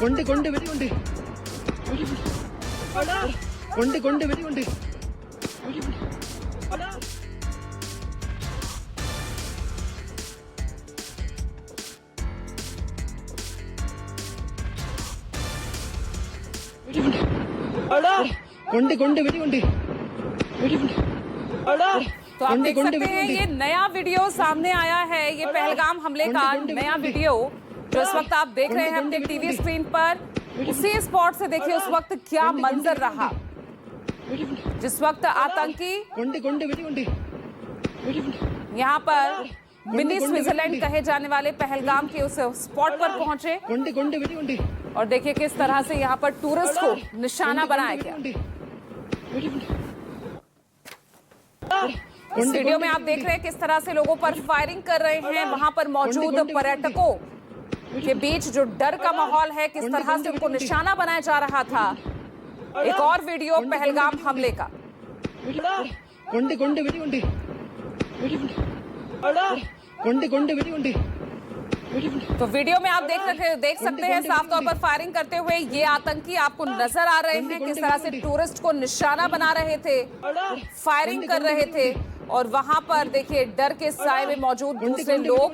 కొండి కొండి వెడి కొండి కొండి కొండి వెడి కొండి కొండి కొండి వెడి కొండి तो आप देख सकते हैं ये नया वीडियो सामने आया है, ये पहलगाम हमले का नया वीडियो जो इस वक्त आप देख रहे हैं अपने टीवी स्क्रीन पर। उसी स्पॉट से देखिए उस वक्त क्या मंजर रहा जिस वक्त आतंकी यहाँ पर मिनी स्विट्जरलैंड कहे जाने वाले पहलगाम के उस स्पॉट पर पहुंचे और देखिए किस तरह से यहाँ पर टूरिस्ट को निशाना बनाया गया। इस वीडियो में आप देख रहे हैं किस तरह से लोगों पर फायरिंग कर रहे हैं। वहां पर मौजूद पर्यटकों के बीच जो डर का माहौल है, किस तरह से उनको निशाना बनाया जा रहा था। एक और वीडियो पहलगाम हमले का। तो वीडियो में आप देख सकते हैं साफ तौर पर फायरिंग करते हुए ये आतंकी आपको नजर आ रहे हैं, किस तरह से टूरिस्ट को निशाना बना रहे थे, फायरिंग कर रहे थे। और वहां पर देखिए डर के साए में मौजूद दूसरे लोग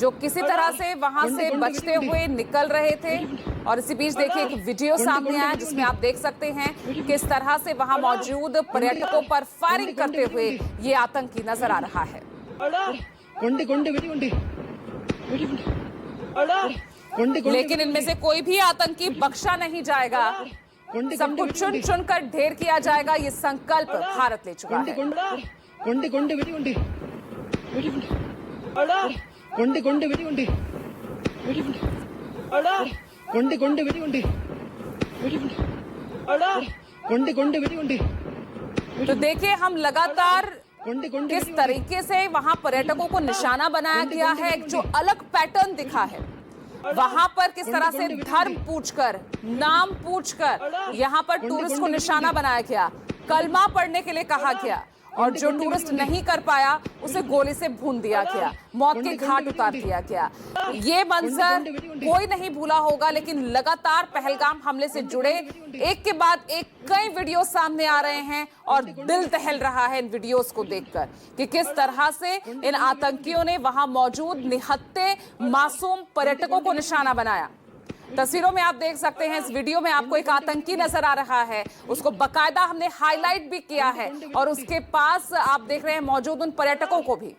जो किसी तरह से वहां से बचते हुए निकल रहे थे। और इसी बीच देखिए एक वीडियो सामने आया जिसमें आप देख सकते हैं किस तरह से वहां मौजूद पर्यटकों पर फायरिंग करते हुए ये आतंकी नजर आ रहा है। लेकिन इनमें से कोई भी आतंकी बख्शा नहीं जाएगा, सबको चुन चुन कर ढेर किया जाएगा, ये संकल्प भारत ले चुका है। तो देखिए हम लगातार किस तरीके से वहां पर्यटकों को निशाना बनाया गया है, एक जो अलग पैटर्न दिखा है। वहां पर किस तरह से धर्म पूछकर, नाम पूछकर यहाँ पर टूरिस्ट को निशाना बनाया गया, कलमा पढ़ने के लिए कहा गया और जो टूरिस्ट नहीं कर पाया उसे गोली से भून दिया गया, मौत के घाट उतार दिया गया। ये मंजर कोई नहीं भूला होगा। लेकिन लगातार पहलगाम हमले से जुड़े एक के बाद एक कई वीडियो सामने आ रहे हैं और दिल दहल रहा है इन वीडियोस को देखकर कि किस तरह से इन आतंकियों ने वहां मौजूद निहत्थे मासूम पर्यटकों को निशाना बनाया। तस्वीरों में आप देख सकते हैं, इस वीडियो में आपको एक आतंकी नजर आ रहा है, उसको बकायदा हमने हाईलाइट भी किया है और उसके पास आप देख रहे हैं मौजूद उन पर्यटकों को भी।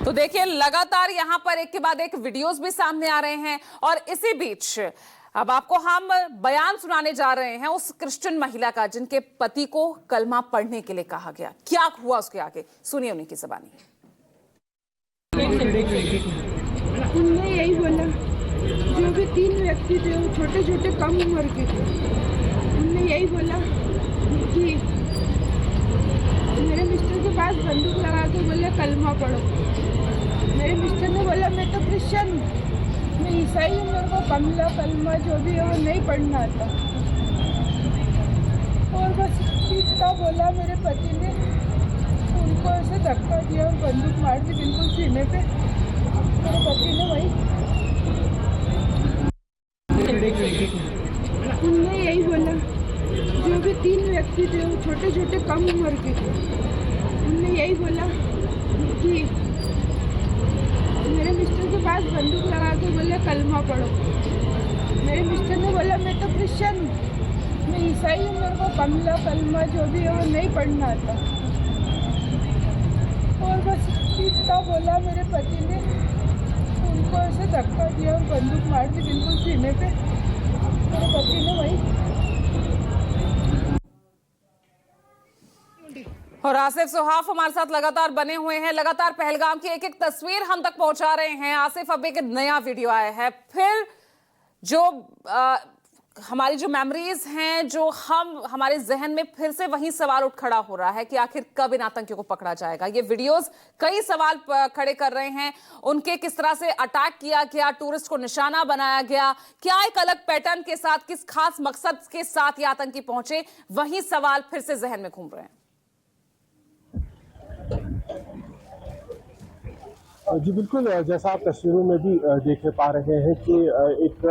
तो देखिए लगातार यहाँ पर एक के बाद एक वीडियोस भी सामने आ रहे हैं और इसी बीच अब आपको हम बयान सुनाने जा रहे हैं उस क्रिश्चियन महिला का जिनके पति को कलमा पढ़ने के लिए कहा गया। क्या हुआ उसके आगे, सुनिए उन्हीं की ज़बानी। उनने यही बोला, जो भी 3 व्यक्ति थे वो छोटे छोटे कम उम्र के थे। उनने यही बोला कि मेरे मिस्टर के पास बंदूक लगा के बोले कलमा पढ़ो। मेरे मिस्टर ने बोला मैं तो क्रिश्चियन हूँ, मैं ईसाई हूँ, मेरे को कलमा जो भी है वो नहीं पढ़ना आता। और बस इतना बोला मेरे पति ने, उनको ऐसे धक्का दिया और बंदूक मार दी बिल्कुल सीने पे। मेरे पति ने वही उनने यही बोला, जो भी 3 व्यक्ति थे वो छोटे छोटे कम उम्र के थे। उनने यही बोला कि मेरे मिस्टर के पास बंदूक लगा के बोले कलमा पढ़ो। मेरे मिस्टर ने बोला मैं तो क्रिश्चियन हूँ, मैं ईसाई हूँ, मेरे को कलमा जो भी है वो नहीं पढ़ना आता। और बस इतना बोला मेरे पति ने, उनको ऐसे धक्का दिया और बंदूक मार दी बिल्कुल सीने पे। मेरे पति ने वही। और आसिफ सुहाफ हमारे साथ लगातार बने हुए हैं, लगातार पहलगाम की एक एक तस्वीर हम तक पहुंचा रहे हैं। आसिफ अब एक नया वीडियो आया है, फिर जो हमारी जो मेमोरीज हैं, जो हमारे जहन में फिर से वही सवाल उठ खड़ा हो रहा है कि आखिर कब इन आतंकियों को पकड़ा जाएगा। ये वीडियोस कई सवाल खड़े कर रहे हैं। उनके किस तरह से अटैक किया गया, टूरिस्ट को निशाना बनाया गया, क्या एक अलग पैटर्न के साथ, किस खास मकसद के साथ ये आतंकी पहुंचे, वही सवाल फिर से जहन में घूम रहे हैं। जी बिल्कुल, जैसा आप तस्वीरों में भी देख पा रहे हैं कि एक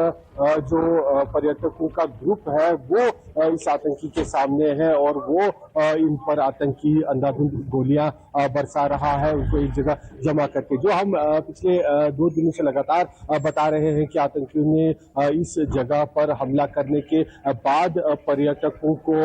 जो पर्यटकों का ग्रुप है वो इस आतंकी के सामने है और वो इन पर आतंकी अंधाधुंध गोलियां बरसा रहा है, उनको एक जगह जमा करके। जो हम पिछले 2 दिनों से लगातार बता रहे हैं कि आतंकियों ने इस जगह पर हमला करने के बाद पर्यटकों को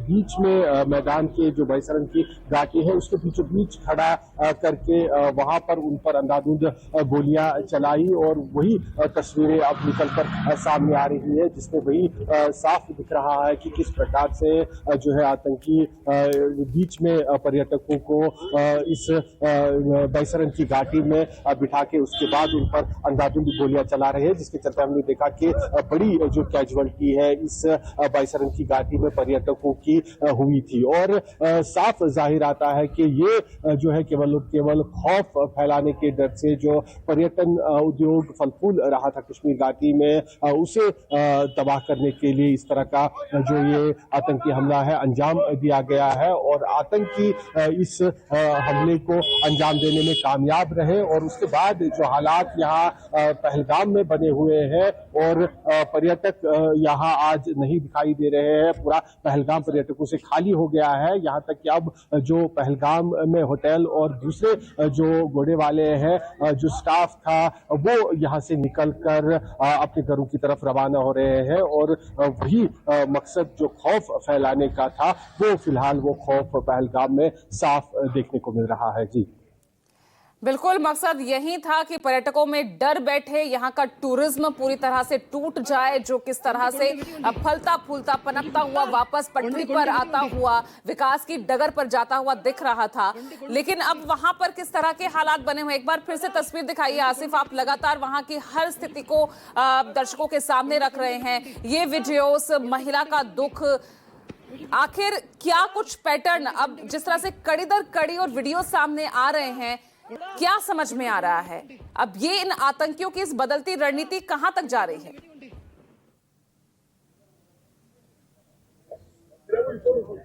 बीच में मैदान के जो बैसरन की घाटी है उसके बीचों बीच खड़ा करके वहां पर उन पर अंधाधुंध गोलियां चलाई और वही तस्वीरें अब निकलकर सामने आ रही है, जिसमें वही साफ दिख रहा है कि किस प्रकार से जो है आतंकी बीच में पर्यटकों को इस बैसरन की घाटी में बिठा के उसके बाद उन पर अंधाधुंध गोलियां चला रहे हैं, जिसके चलते हमने देखा कि बड़ी जो कैजुअलिटी है इस बैसरन की घाटी में पर्यटकों की हुई थी। और साफ जाहिर आता है कि ये जो है केवल खौफ फैलाने के डर से जो पर्यटन उद्योग फल फूल रहा था कश्मीर घाटी में, उसे तबाह करने के लिए इस तरह का जो ये आतंकी हमला है अंजाम दिया गया है। और आतंकी इस हमले को अंजाम देने में कामयाब रहे और उसके बाद जो हालात यहाँ पहलगाम में बने हुए हैं और पर्यटक यहाँ आज नहीं दिखाई दे रहे हैं, पूरा पहलगाम पर्यटकों से खाली हो गया है। यहाँ तक कि अब जो पहलगाम में होटल और दूसरे जो घोड़े वाले हैं, जो स्टाफ था, वो यहाँ से निकलकर अपने घरों की तरफ रवाना हो रहे हैं और वही मकसद जो खौफ फैलाने का था वो फिलहाल वो खौफ पहलगाम में साफ देखने को मिल रहा है। जी बिल्कुल, मकसद यही था कि पर्यटकों में डर बैठे, यहाँ का टूरिज्म पूरी तरह से टूट जाए, जो किस तरह से फलता फूलता पनपता हुआ वापस पटरी पर आता हुआ, विकास की डगर पर जाता हुआ दिख रहा था। लेकिन अब वहां पर किस तरह के हालात बने हुए, एक बार फिर से तस्वीर दिखाइए आसिफ। आप लगातार वहां की हर स्थिति को दर्शकों के सामने रख रहे हैं। ये वीडियोस, महिला का दुख, आखिर क्या कुछ पैटर्न, अब जिस तरह से कड़ी दर कड़ी और वीडियो सामने आ रहे हैं, क्या समझ में आ रहा है? अब ये इन आतंकियों की इस बदलती रणनीति कहां तक जा रही है?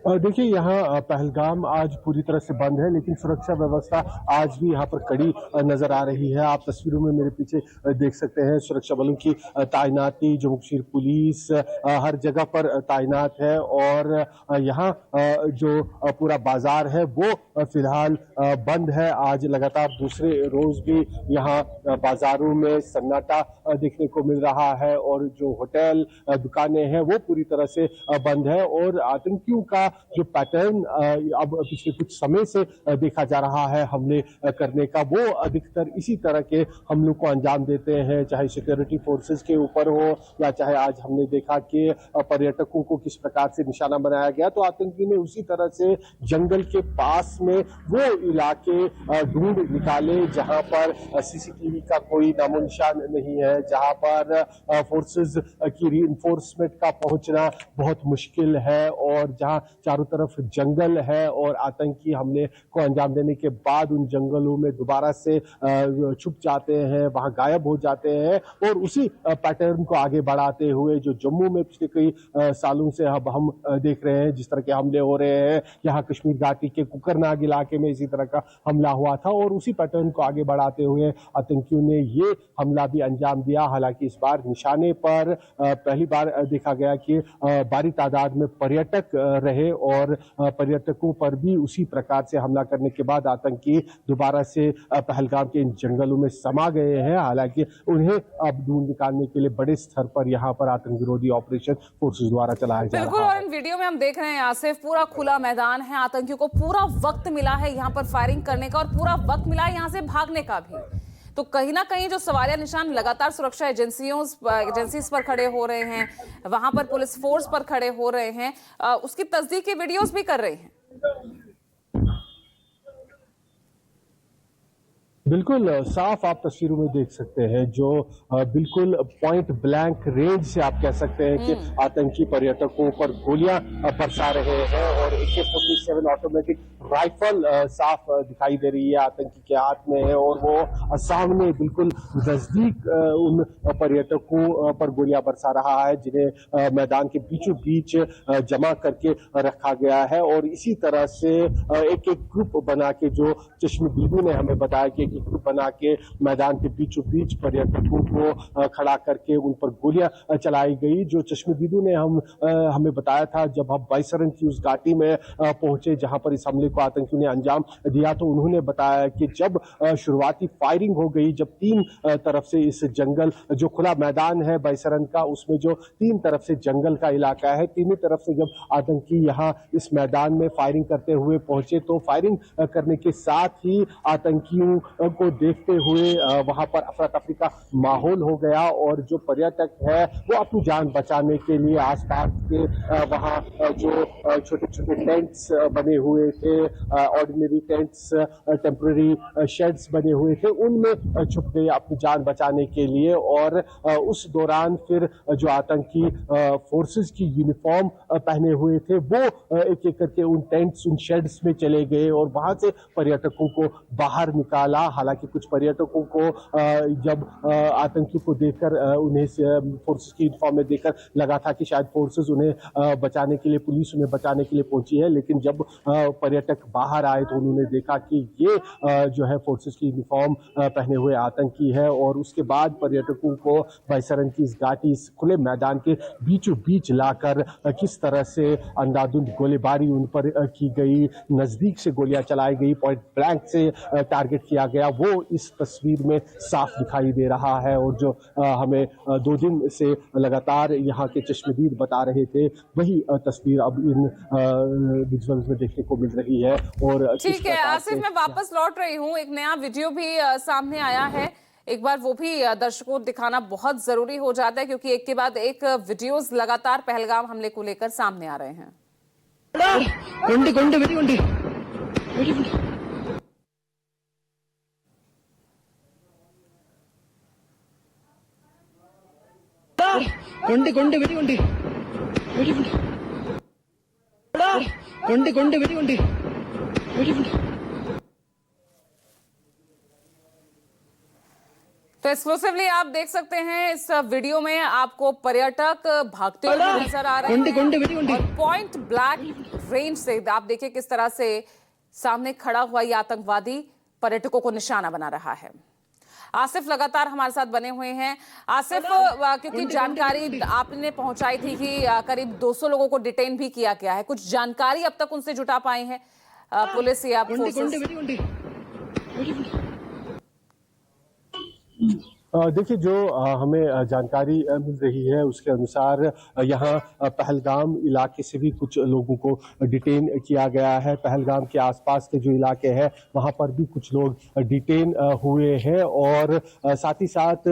देखिए, यहाँ पहलगाम आज पूरी तरह से बंद है, लेकिन सुरक्षा व्यवस्था आज भी यहाँ पर कड़ी नजर आ रही है। आप तस्वीरों में मेरे पीछे देख सकते हैं सुरक्षा बलों की तैनाती, जम्मू कश्मीर पुलिस हर जगह पर तैनात है और यहाँ जो पूरा बाजार है वो फिलहाल बंद है। आज लगातार दूसरे रोज भी यहाँ बाजारों में सन्नाटा देखने को मिल रहा है और जो होटल दुकानें हैं वो पूरी तरह से बंद है। और आतंकियों का जो पैटर्न अब पिछले कुछ समय से देखा जा रहा है हमले करने का, वो अधिकतर इसी तरह के हमलों को अंजाम देते हैं, चाहे सिक्योरिटी फोर्सेस के ऊपर हो या चाहे आज हमने देखा कि पर्यटकों को किस प्रकार से निशाना बनाया गया। तो आतंकी ने उसी तरह से जंगल के पास में वो इलाके ढूंढ निकाले जहां पर सीसीटीवी का कोई नामो निशान नहीं है, जहां पर फोर्सेस की रीइंफोर्समेंट का पहुंचना बहुत मुश्किल है और जहां चारों तरफ जंगल है और आतंकी हमले को अंजाम देने के बाद उन जंगलों में दोबारा से छुप जाते हैं, वहां गायब हो जाते हैं। और उसी पैटर्न को आगे बढ़ाते हुए जो जम्मू में पिछले कई सालों से अब हम देख रहे हैं जिस तरह के हमले हो रहे हैं, यहाँ कश्मीर घाटी के कुकरनाग इलाके में इसी तरह का हमला हुआ था और उसी पैटर्न को आगे बढ़ाते हुए आतंकियों ने ये हमला भी अंजाम दिया। हालांकि इस बार निशाने पर पहली बार देखा गया कि भारी तादाद में पर्यटक रहे और पर्यटकों पर भी उसी प्रकार से हमला करने के बाद आतंकी दोबारा से पहलगाम के इन जंगलों में समा गए हैं। हालांकि उन्हें अब ढूंढ निकालने के लिए बड़े स्तर पर यहाँ पर आतंक विरोधी ऑपरेशन फोर्सेस द्वारा चलाया जा रहा है। बिल्कुल, और इन वीडियो में हम देख रहे हैं आसिफ, पूरा खुला मैदान है, आतंकियों को पूरा वक्त मिला है यहाँ पर फायरिंग करने का और पूरा वक्त मिला है यहाँ से भागने का भी। तो कहीं ना कहीं जो सवालिया निशान लगातार सुरक्षा एजेंसीज पर खड़े हो रहे हैं, वहां पर पुलिस फोर्स पर खड़े हो रहे हैं, उसकी तस्दीक के वीडियोस भी कर रहे हैं। बिल्कुल साफ आप तस्वीरों में देख सकते हैं जो बिल्कुल पॉइंट ब्लैंक रेंज से आप कह सकते हैं कि आतंकी पर्यटकों पर गोलियां बरसा रहे हैं और AK-47 ऑटोमेटिक राइफल साफ दिखाई दे रही है आतंकी के हाथ में है और वो सामने बिल्कुल नजदीक उन पर्यटकों पर गोलियां बरसा रहा है जिन्हें मैदान के बीचों बीच जमा करके रखा गया है और इसी तरह से एक एक ग्रुप बना के जो चश्मदीदों ने हमें बताया कि एक ग्रुप बना के मैदान के बीचों बीच पर्यटकों को खड़ा करके उन पर गोलियां चलाई गई। जो चश्मदीदों ने हमें बताया था जब हम बाईसरन की उस घाटी में पहुंचे जहां पर इस हमले को आतंकियों ने अंजाम दिया तो उन्होंने बताया कि जब शुरुआती फायरिंग हो गई, जब तीन तरफ से इस जंगल जो खुला मैदान है बाईसरन का उसमें जो तीन तरफ से जंगल का इलाका है, तीनों तरफ से जब आतंकी यहाँ इस मैदान में फायरिंग करते हुए पहुंचे तो फायरिंग करने के साथ ही आतंकियों को देखते हुए वहां पर अफरा तफरी का माहौल हो गया और जो पर्यटक है वो अपनी जान बचाने के लिए आसपास के वहां जो छोटे छोटे टेंट्स बने हुए थे, ऑर्डिनरी टेंट्स, टेम्पररी शेड्स बने हुए थे, उनमें छुप गए अपनी जान बचाने के लिए। और उस दौरान फिर जो आतंकी फोर्सेस की यूनिफॉर्म पहने हुए थे वो एक एक करके उन टेंट्स, उन शेड्स में चले गए और वहां से पर्यटकों को बाहर निकाला। हालांकि कुछ पर्यटकों को जब आतंकी को देखकर उन्हें फोर्सेस की यूनिफॉर्म में देखकर लगा था कि शायद फोर्सेस उन्हें बचाने के लिए, पुलिस उन्हें बचाने के लिए पहुंची है, लेकिन जब पर्यटक बाहर आए तो उन्होंने देखा कि ये जो है फोर्सेस की यूनिफॉर्म पहने हुए आतंकी है और उसके बाद पर्यटकों को बाईसरन की इस घाटी, इस खुले मैदान के बीचों बीच लाकर किस तरह से अंधाधुंध गोलीबारी उन पर की गई, नजदीक से गोलियां चलाई गई, पॉइंट ब्लैंक से टारगेट किया गया, वो इस तस्वीर में साफ दिखाई दे रहा है। और जो हमें 2 दिन से लगातार यहाँ के चश्मदीद बता रहे थे वही तस्वीर अब इन विजुअल्स में देखने को मिल रही है। और ठीक है आसिफ, मैं वापस लौट रही हूँ, एक नया वीडियो भी सामने आया है, एक बार वो भी दर्शकों को दिखाना बहुत जरूरी हो जाता है क्योंकि एक के बाद एक वीडियोस लगातार पहलगाम हमले को लेकर सामने आ रहे हैं। गुंडी गुंडी बेटी गुंडी गुंडी गुंडी बेटी गुंडी गुंडी गुंडी बेटी गुंडी तो एक्सक्लूसिवली आप देख सकते हैं इस वीडियो में आपको पर्यटक भागते हुए नजर आ रहे हैं और पॉइंट ब्लैंक रेंज से आप देखिए किस तरह से सामने खड़ा हुआ ये आतंकवादी पर्यटकों को निशाना बना रहा है। आसिफ लगातार हमारे साथ बने हुए हैं। आसिफ, क्योंकि जानकारी आपने पहुंचाई थी कि करीब 200 लोगों को डिटेन भी किया गया है, कुछ जानकारी अब तक उनसे जुटा पाए हैं पुलिस या फोर्सेस? देखिए जो हमें जानकारी मिल रही है उसके अनुसार यहाँ पहलगाम इलाके से भी कुछ लोगों को डिटेन किया गया है। पहलगाम के आसपास के जो इलाके हैं वहाँ पर भी कुछ लोग डिटेन हुए हैं और साथ ही साथ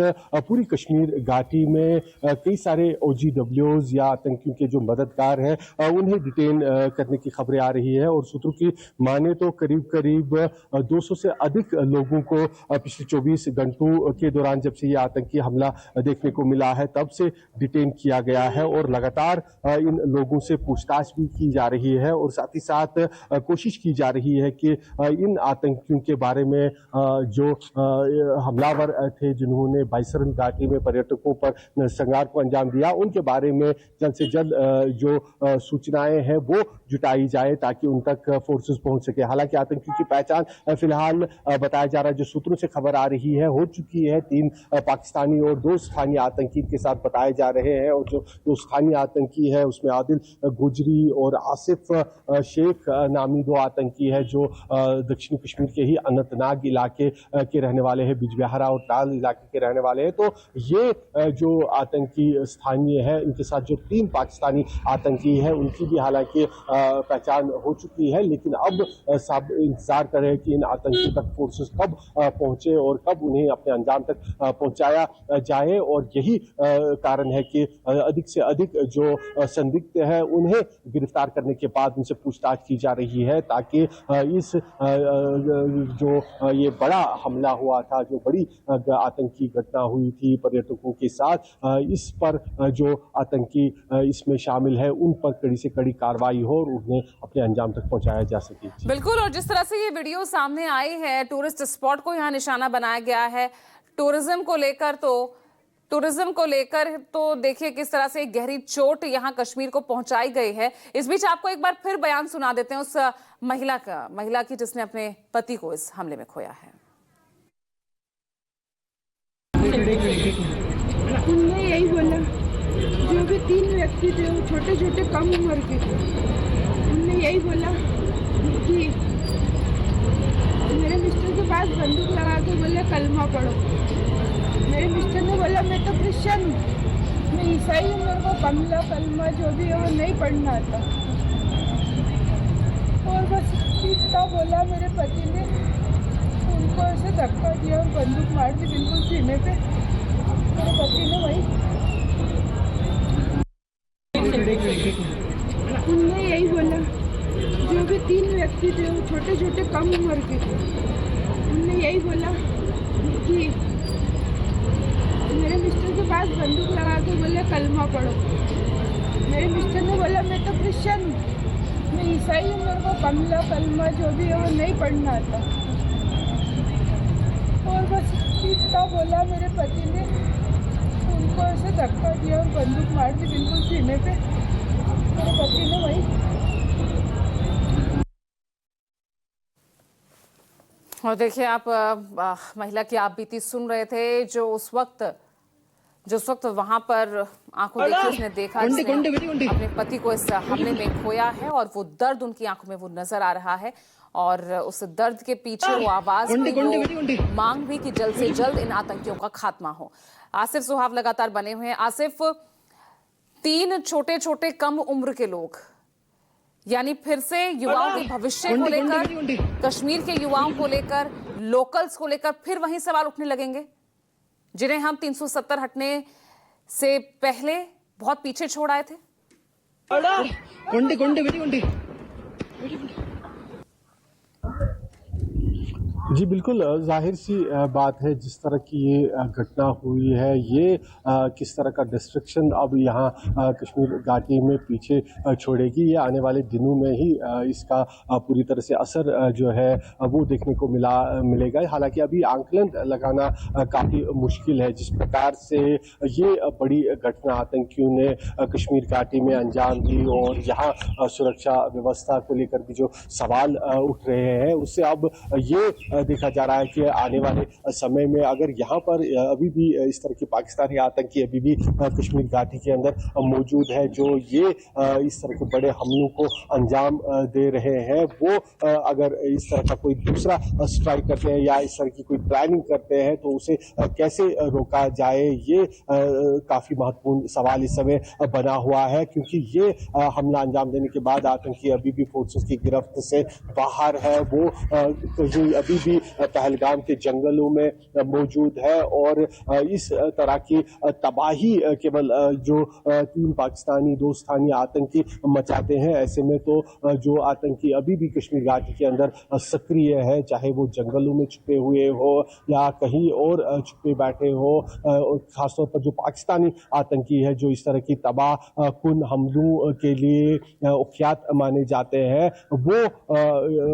पूरी कश्मीर घाटी में कई सारे OGWs या आतंकियों के जो मददगार हैं उन्हें डिटेन करने की खबरें आ रही है और सूत्रों की माने तो करीब करीब 200 से अधिक लोगों को पिछले 24 घंटों के दौरान जब से ये आतंकी हमला देखने को मिला है तब से डिटेन किया गया है और लगातार इन लोगों से पूछताछ भी की जा रही है और साथ ही साथ कोशिश की जा रही है कि इन आतंकियों के बारे में जो हमलावर थे जिन्होंने बाईसरन घाटी में पर्यटकों पर संघार को अंजाम दिया उनके बारे में जल्द से जल्द जो सूचनाएं हैं वो जुटाई जाए ताकि उन तक फोर्सेस पहुंच सके। हालांकि आतंकियों की पहचान फिलहाल बताया जा रहा है, जो सूत्रों से खबर आ रही है हो चुकी है, 3 पाकिस्तानी और 2 स्थानीय आतंकी के साथ बताए जा रहे हैं और जो स्थानीय आतंकी है उसमें आदिल गुजरी और आसिफ शेख नामी 2 आतंकी है जो दक्षिणी कश्मीर के ही अनंतनाग इलाके के रहने वाले हैं, बिजबिहारा और ताल इलाके के रहने वाले हैं। तो ये जो आतंकी स्थानीय है इनके साथ जो 3 पाकिस्तानी आतंकी है उनकी भी हालांकि पहचान हो चुकी है, लेकिन अब सब इंतजार कर रहे हैं कि इन आतंकियों तक फोर्सेस कब पहुंचे और कब उन्हें अपने अंजाम तक पहुंचाया जाए और यही कारण है कि अधिक से अधिक जो संदिग्ध है उन्हें गिरफ्तार करने के बाद उनसे पूछताछ की जा रही है, ताकि इस जो ये बड़ा हमला हुआ था, जो बड़ी आतंकी घटना हुई थी पर्यटकों के साथ, इस पर जो आतंकी इसमें शामिल है उन पर कड़ी से कड़ी कार्रवाई हो और उन्हें अपने अंजाम तक पहुंचाया जा सके। बिल्कुल, और जिस तरह से ये वीडियो सामने आई है, टूरिस्ट स्पॉट को यहाँ निशाना बनाया गया है। टूरिज्म को लेकर तो देखिए किस तरह से एक गहरी चोट यहाँ कश्मीर को पहुंचाई गई है। इस बीच आपको एक बार फिर बयान सुना देते हैं उस महिला की जिसने अपने पति को इस हमले में खोया है। उन्होंने यही बोला, जो भी 3 व्यक्ति थे वो छोटे छोटे कम उम्र के थे। उन्होंने यही बोला कि मेरे मिस्टर के पास बंदूक लगा के बोले कलमा पढ़ो। मेरे मिस्टर ने बोला मैं तो क्रिश्चियन हूँ, मैं ईसाई हूँ, मेरे को कलमा जो भी है वो नहीं पढ़ना आता। और बस इतना बोला, मेरे पति ने उनको ऐसे धक्का दिया और बंदूक मार दी बिल्कुल सीने पे। मेरे पति ने वही उन्होंने यही बोला, जो भी 3 व्यक्ति थे वो छोटे छोटे कम उम्र के थे। उन्होंने यही बोला कि मेरे मिस्टर के पास बंदूक लगा के बोले कलमा पढ़ो। मेरे मिस्टर ने बोला मैं तो क्रिश्चियन हूँ, मैं ईसाई हूँ, मेरे को कलमा जो भी है वो नहीं पढ़ना आता। और बस इतना बोला, मेरे पति ने उनको ऐसे धक्का दिया और बंदूक मार दी बिल्कुल सीने पे। मेरे पति ने वही और देखिए आप महिला की आप बीती सुन रहे थे, जो उस वक्त वहां पर आंखों देखी उसने देखा जिसने अपने पति को इस हमले में खोया है, और वो दर्द उनकी आंखों में वो नजर आ रहा है, और उस दर्द के पीछे वो आवाज भी, वो मांग भी कि जल्द से जल्द इन आतंकियों का खात्मा हो। आसिफ सुहाव लगातार बने हुए हैं। आसिफ, 3 छोटे छोटे कम उम्र के लोग, यानी फिर से युवाओं के भविष्य को लेकर, कश्मीर के युवाओं को लेकर, लोकल्स को लेकर फिर वही सवाल उठने लगेंगे जिन्हें हम 370 हटने से पहले बहुत पीछे छोड़ आए थे। जी बिल्कुल, जाहिर सी बात है, जिस तरह की ये घटना हुई है, ये किस तरह का डिस्ट्रक्शन अब यहाँ कश्मीर घाटी में पीछे छोड़ेगी, ये आने वाले दिनों में ही इसका पूरी तरह से असर जो है वो देखने को मिलेगा। हालांकि अभी आंकलन लगाना काफ़ी मुश्किल है, जिस प्रकार से ये बड़ी घटना आतंकियों ने कश्मीर घाटी में अंजाम दी और यहाँ सुरक्षा व्यवस्था को लेकर भी जो सवाल उठ रहे हैं, उससे अब ये देखा जा रहा है कि आने वाले समय में अगर यहाँ पर अभी भी इस तरह के पाकिस्तानी आतंकी अभी भी कश्मीर घाटी के अंदर मौजूद है, जो ये इस तरह के बड़े हमलों को अंजाम दे रहे हैं, वो अगर इस तरह का कोई दूसरा स्ट्राइक करते हैं या इस तरह की कोई प्लानिंग करते हैं तो उसे कैसे रोका जाए, ये काफी महत्वपूर्ण सवाल इस समय बना हुआ है, क्योंकि ये हमला अंजाम देने के बाद आतंकी अभी भी फोर्सेस की गिरफ्त से बाहर है। वो कहीं अभी भी पहलगाम के जंगलों में मौजूद है और इस तरह की तबाही केवल जो 3 पाकिस्तानी 2 स्थानीय आतंकी मचाते हैं। ऐसे में तो जो आतंकी अभी भी कश्मीर घाटी के अंदर सक्रिय है, चाहे वो जंगलों में छुपे हुए हो या कहीं और छुपे बैठे हो, खासतौर पर जो पाकिस्तानी आतंकी है जो इस तरह की तबाह कुन हमलों के लिए कुख्यात माने जाते हैं, वो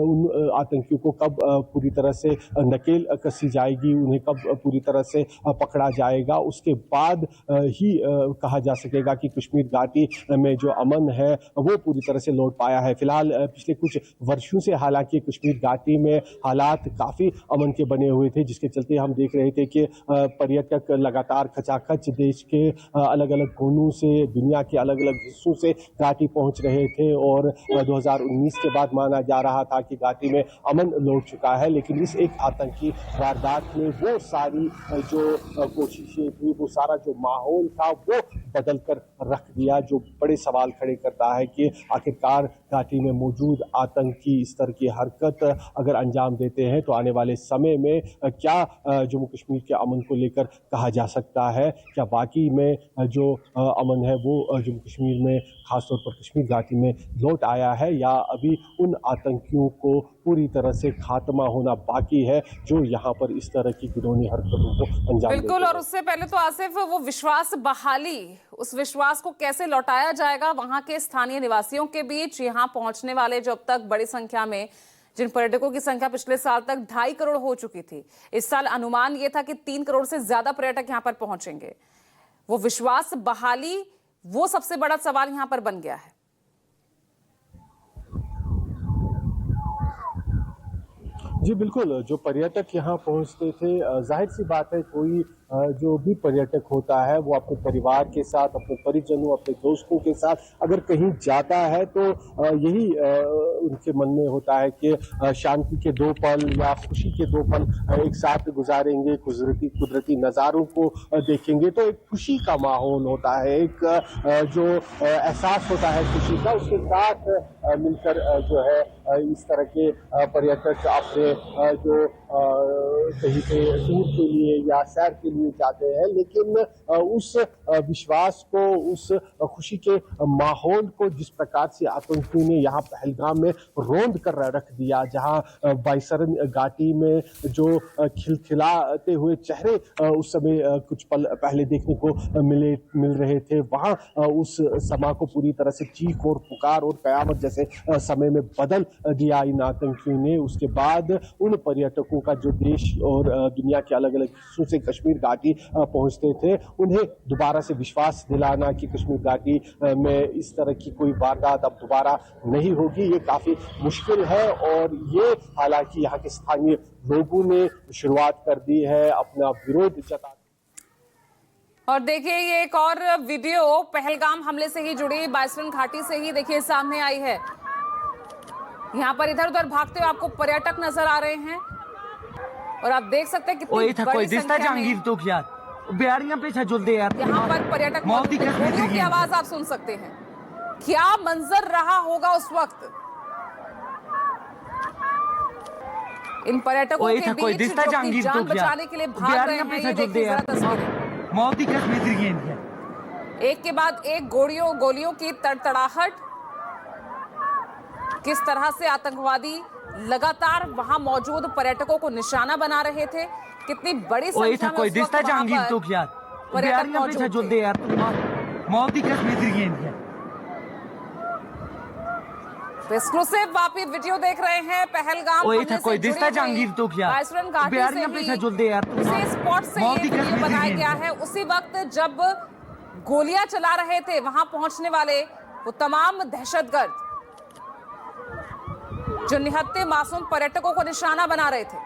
उन आतंकियों को कब पूरी तरह से नकेल कसी जाएगी, उन्हें कब पूरी तरह से पकड़ा जाएगा, उसके बाद ही कहा जा सकेगा कि कश्मीर घाटी में जो अमन है वो पूरी तरह से लौट पाया है। फिलहाल पिछले कुछ वर्षों से हालांकि कश्मीर घाटी में हालात काफी अमन के बने हुए थे, जिसके चलते हम देख रहे थे कि पर्यटक लगातार खचाखच देश के अलग अलग कोनों से, दुनिया के अलग अलग हिस्सों से घाटी पहुंच रहे थे और 2019 के बाद माना जा रहा था कि घाटी में अमन लौट चुका है। लेकिन इस एक आतंकी वारदात में वो सारी जो कोशिशें थी, वो सारा जो माहौल था, वो बदल कर रख दिया, जो बड़े सवाल खड़े करता है कि आखिरकार घाटी में मौजूद आतंकी इस तरह की हरकत अगर अंजाम देते हैं तो आने वाले समय में क्या जम्मू कश्मीर के अमन को लेकर कहा जा सकता है। क्या वाकई में जो अमन है वो जम्मू कश्मीर में खासतौर पर कश्मीर घाटी में लौट आया है, या अभी उन आतंकियों को पूरी तरह से खात्मा होना बाकी है जो यहाँ पर इस तरह की घिनौनी हरकतों को अंजाम देते बिल्कुल। हैं। और उससे पहले तो आसिफ, वो विश्वास बहाली, उस विश्वास को कैसे लौटाया जाएगा वहां के स्थानीय निवासियों के बीच? यहाँ पहुंचने वाले जो अब तक बड़ी संख्या में, जिन पर्यटकों की संख्या पिछले साल तक 2.5 करोड़ हो चुकी थी, इस साल अनुमान यह था कि 3 करोड़ से ज्यादा पर्यटक यहाँ पर पहुंचेंगे। वो विश्वास बहाली, वो सबसे बड़ा सवाल यहाँ पर बन गया है। जी बिल्कुल, जो पर्यटक यहाँ पहुँचते थे, जाहिर सी बात है कोई जो भी पर्यटक होता है वो अपने परिवार के साथ, अपने परिजनों, अपने दोस्तों के साथ अगर कहीं जाता है तो यही उनके मन में होता है कि शांति के 2 पल या खुशी के 2 पल एक साथ गुजारेंगे, कुदरती नज़ारों को देखेंगे, तो एक खुशी का माहौल होता है, एक जो एहसास होता है खुशी का, उसके साथ मिलकर जो है इस तरह के पर्यटक अपने जो कहीं पे टूर के लिए या सैर के लिए जाते हैं, लेकिन उस विश्वास को, उस खुशी के माहौल को जिस प्रकार से आतंकियों ने यहाँ पहलगाम में रोंद कर रख दिया, जहाँ बाईसरन घाटी में जो खिलखिलाते हुए चेहरे उस समय कुछ पल पहले देखने को मिल रहे थे, वहाँ उस समा को पूरी तरह से चीख और पुकार और कयामत जैसे समय में बदल दिया इन आतंकियों ने। उसके बाद उन पर्यटकों का जो देश और दुनिया के अलग अलग हिस्सों से कश्मीर घाटी पहुंचते थे, उन्हें दोबारा से विश्वास दिलाना कि कश्मीर घाटी में इस तरह की कोई वारदात अब दोबारा नहीं होगी, ये काफी मुश्किल है। और ये हालांकि यहाँ के स्थानीय लोगों ने शुरुआत कर दी है अपना विरोध जता। और देखिए ये एक और वीडियो पहलगाम हमले से ही जुड़ी, बाईसरन घाटी से ही देखिए सामने आई है। यहाँ पर इधर उधर भागते हुए आपको पर्यटक नजर आ रहे हैं और आप देख सकते हैं कितनी बड़ी संख्या में तो क्या बिहारियां पे झुलते यार। यहाँ पर पर्यटक मौजूद हैं। गोलियों की आवाज आप सुन सकते हैं। क्या मंजर रहा होगा उस वक्त इन पर्यटकों के बीच जो अपनी जान बचाने के लिए भाग रहे हैं। ये देखिए जरा तस्वीरें, मौत की एक के बाद एक गोलियों की तड़तड़ाहट, किस तरह से आतंकवादी लगातार वहां मौजूद पर्यटकों को निशाना बना रहे थे। कितनी बड़ी संख्या में उस वक्त वहां पर पर्यटक मौजूद थे। एक्सक्लूसिव आप ये वीडियो देख रहे हैं पहलगाम हमले से जुड़ी हुई बाईसरन घाटी से ही उसी स्पॉट से ये वीडियो बनाया गया है। उसी वक्त जब गोलियां चला रहे थे वहां पहुंचने वाले वो तमाम दहशतगर्द जो निहत्थे मासूम पर्यटकों को निशाना बना रहे थे।